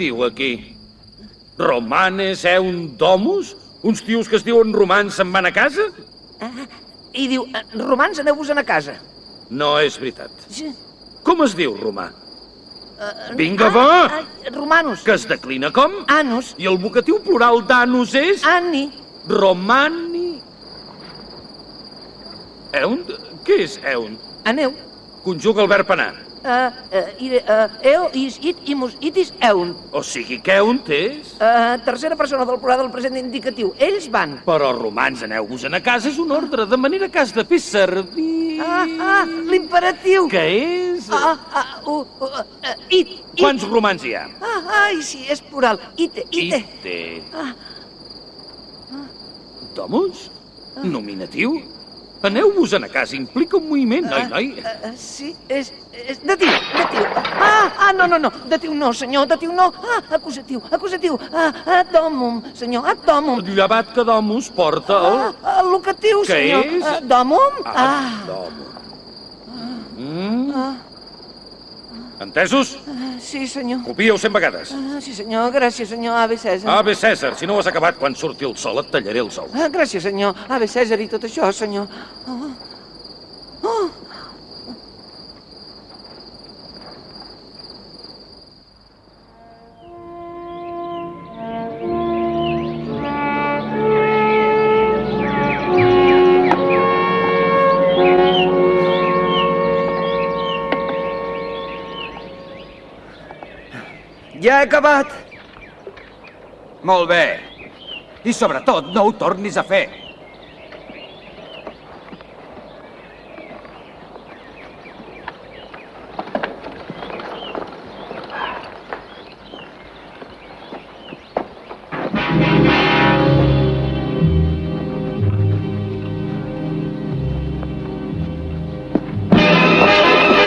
diu aquí? Romanes eunt domus? Uns tios que es diuen romans se'n van a casa? I diu, romans, aneu-vos-en a casa. No és veritat. Sí. Com es diu romà? Vinga, va! Romanus. Que es declina com? Anus. I el vocatiu plural d'anus és? Anni. Romani. Eunt? Què és eunt? Aneu. Conjuga el verb anar. Eo, is, it, imus, itis, eun. O sigui que eunt és... Tercera persona del plural del present indicatiu. Ells van. Però romans, aneu-vos-en a casa és un ordre, de manera que has de fer servir... L'imperatiu. Què és? It. Quants romans hi ha? Ai, sí, és plural. Ite. Ite. Domus? Nominatiu? Aneu-vos-en a casa, implica un moviment, noi. Sí, és datiu. No, datiu no, senyor, datiu no. Acusatiu. Domum, senyor, domum. Llevat que domus porta el... Locatiu, senyor. Què és? Domum. Domum. Entesos? Sí, senyor. Copieu 100 vegades. Sí, senyor, gràcies, senyor. Ave Cèsar. Ave Cèsar, si no ho has acabat, quan surti el sol et tallaré els ous. Gràcies, senyor. Ave Cèsar i tot això, senyor. Ja he acabat. Molt bé. I sobretot no ho tornis a fer.